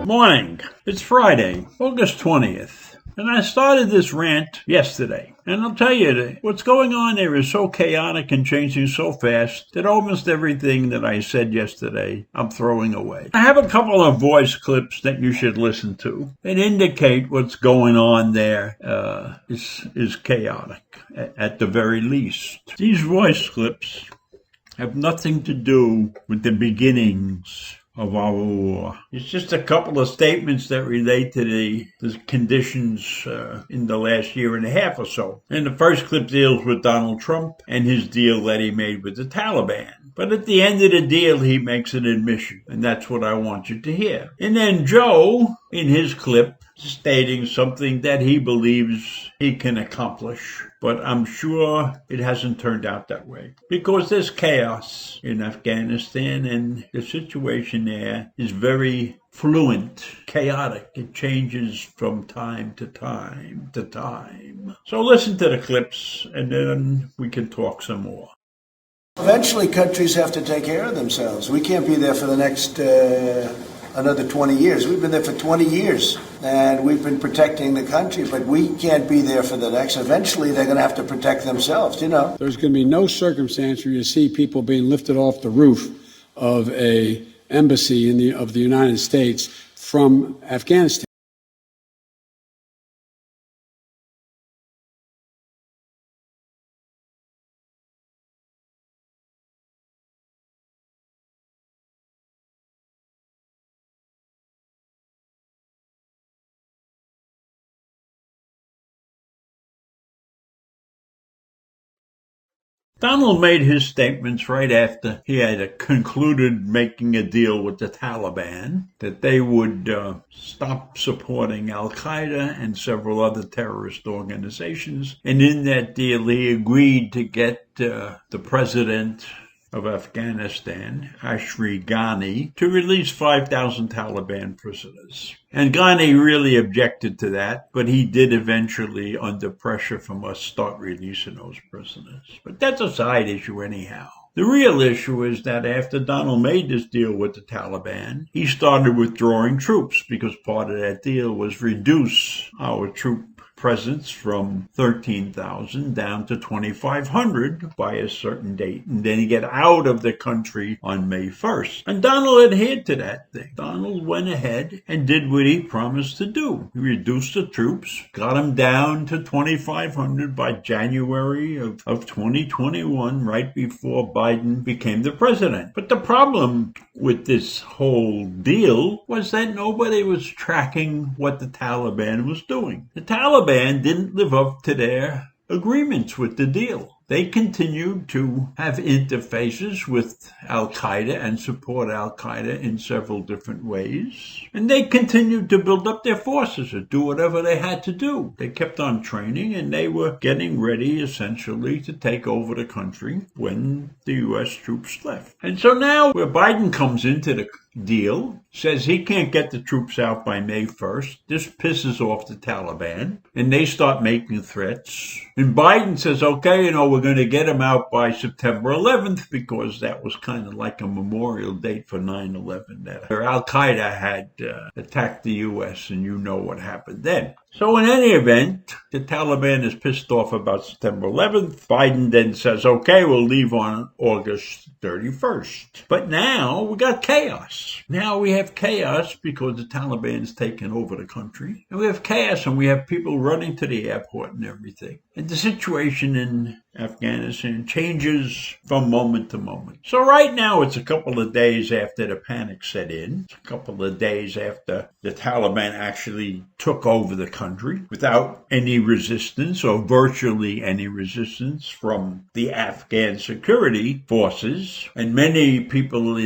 Morning. It's Friday, August 20th, and I started this rant yesterday. And I'll tell you, that what's going on there is so chaotic and changing so fast that almost everything that I said yesterday, I'm throwing away. I have a couple of voice clips that you should listen to that indicate what's going on there is chaotic, at the very least. These voice clips have nothing to do with the beginnings of our war. It's just a couple of statements that relate to the conditions in the last year and a half or so. And the first clip deals with Donald Trump and his deal that he made with the Taliban. But at the end of the deal, he makes an admission, and that's what I want you to hear. And then Joe, in his clip, stating something that he believes he can accomplish. But I'm sure it hasn't turned out that way. Because there's chaos in Afghanistan, and the situation there is very fluent, chaotic. It changes from time to time to time. So listen to the clips, and then we can talk some more. Eventually, countries have to take care of themselves. We can't be there for the next another 20 years. We've been there for 20 years, and we've been protecting the country, but we can't be there for the next. Eventually, they're going to have to protect themselves, you know. There's going to be no circumstance where you see people being lifted off the roof of a embassy of the United States from Afghanistan. Donald made his statements right after he had concluded making a deal with the Taliban that they would stop supporting Al-Qaeda and several other terrorist organizations. And in that deal, he agreed to get the president of Afghanistan, Ashraf Ghani, to release 5,000 Taliban prisoners. And Ghani really objected to that, but he did eventually, under pressure from us, start releasing those prisoners. But that's a side issue anyhow. The real issue is that after Donald made this deal with the Taliban, he started withdrawing troops because part of that deal was reduce our troop presence from 13,000 down to 2,500 by a certain date, and then get out of the country on May 1st. And Donald adhered to that thing. Donald went ahead and did what he promised to do. He reduced the troops, got them down to 2,500 by January of 2021, right before Biden became the president. But the problem with this whole deal was that nobody was tracking what the Taliban was doing. The Taliban didn't live up to their agreements with the deal. They continued to have interfaces with Al-Qaeda and support Al-Qaeda in several different ways. And they continued to build up their forces or do whatever they had to do. They kept on training, and they were getting ready, essentially, to take over the country when the U.S. troops left. And so now, where Biden comes into the deal, says he can't get the troops out by May 1st. This pisses off the Taliban, and they start making threats. And Biden says, okay, we're going to get them out by September 11th, because that was kind of like a memorial date for 9/11, that Al-Qaeda had attacked the U.S., and you know what happened then. So in any event, the Taliban is pissed off about September 11th. Biden then says, okay, we'll leave on August 31st. But now we got chaos. Now we have chaos because the Taliban's taken over the country. And we have chaos, and we have people running to the airport and everything. And the situation in Afghanistan changes from moment to moment. So right now it's a couple of days after the panic set in. It's a couple of days after the Taliban actually took over the country without any resistance or virtually any resistance from the Afghan security forces. And many people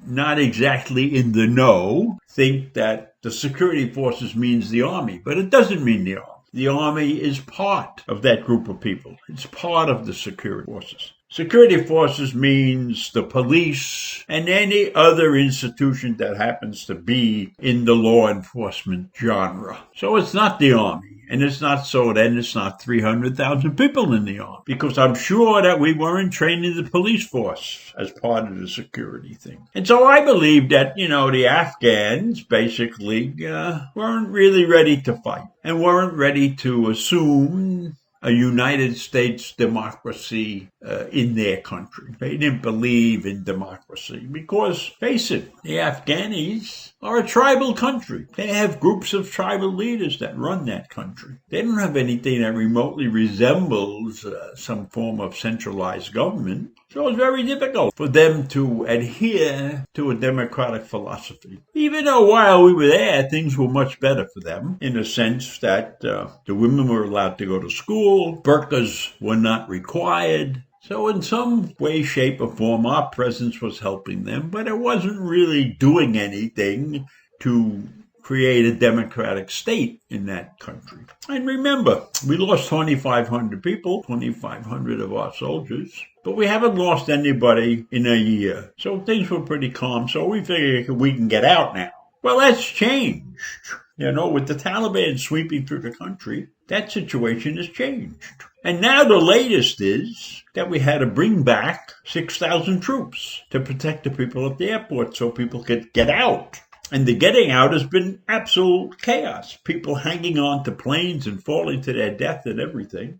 not exactly in the know think that the security forces means the army, but it doesn't mean the army. The army is part of that group of people. It's part of the security forces. Security forces means the police and any other institution that happens to be in the law enforcement genre. So it's not the army. And it's not so then it's not 300,000 people in the army. Because I'm sure that we weren't training the police force as part of the security thing. And so I believe that, the Afghans basically weren't really ready to fight and weren't ready to assume a United States democracy in their country. They didn't believe in democracy because, face it, the Afghanis are a tribal country. They have groups of tribal leaders that run that country. They don't have anything that remotely resembles some form of centralized government. So it's very difficult for them to adhere to a democratic philosophy. Even though while we were there, things were much better for them in the sense that the women were allowed to go to school, burqas were not required. So in some way, shape, or form, our presence was helping them, but it wasn't really doing anything to create a democratic state in that country. And remember, we lost 2,500 people, 2,500 of our soldiers, but we haven't lost anybody in a year. So things were pretty calm, so we figured we can get out now. Well, that's changed. With the Taliban sweeping through the country, that situation has changed. And now the latest is that we had to bring back 6,000 troops to protect the people at the airport so people could get out. And the getting out has been absolute chaos. People hanging on to planes and falling to their death and everything.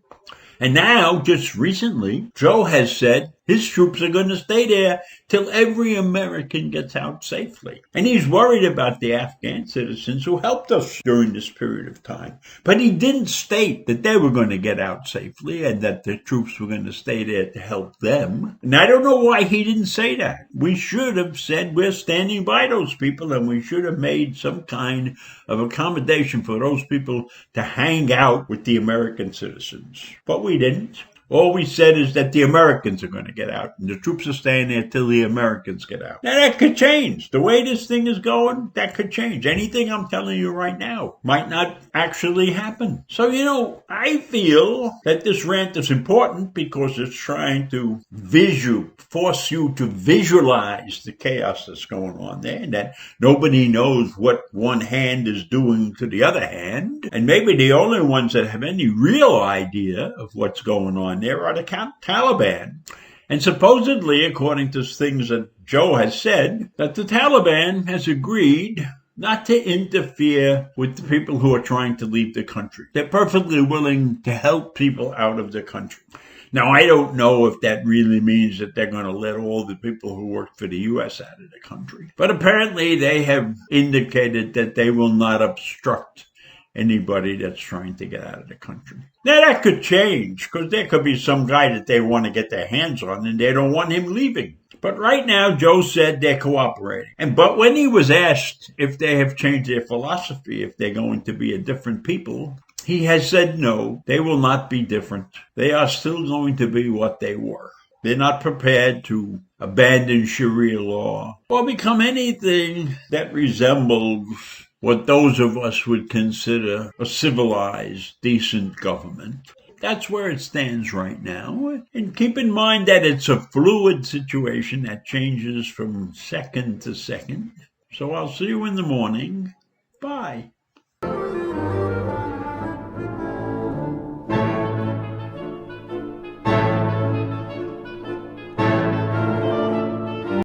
And now, just recently, Joe has said his troops are going to stay there till every American gets out safely. And he's worried about the Afghan citizens who helped us during this period of time. But he didn't state that they were going to get out safely and that the troops were going to stay there to help them. And I don't know why he didn't say that. We should have said we're standing by those people, and we should have made some kind of accommodation for those people to hang out with the American citizens. But we didn't. All we said is that the Americans are going to get out, and the troops are staying there till the Americans get out. Now, that could change. The way this thing is going, that could change. Anything I'm telling you right now might not actually happen. So, I feel that this rant is important because it's trying to force you to visualize the chaos that's going on there, and that nobody knows what one hand is doing to the other hand. And maybe the only ones that have any real idea of what's going on there are the Taliban. And supposedly, according to things that Joe has said, that the Taliban has agreed not to interfere with the people who are trying to leave the country. They're perfectly willing to help people out of the country. Now, I don't know if that really means that they're going to let all the people who work for the U.S. out of the country. But apparently they have indicated that they will not obstruct anybody that's trying to get out of the country. Now, that could change, because there could be some guy that they want to get their hands on, and they don't want him leaving. But right now, Joe said they're cooperating. But when he was asked if they have changed their philosophy, if they're going to be a different people, he has said no, they will not be different. They are still going to be what they were. They're not prepared to abandon Sharia law or become anything that resembles what those of us would consider a civilized, decent government. That's where it stands right now. And keep in mind that it's a fluid situation that changes from second to second. So I'll see you in the morning. Bye.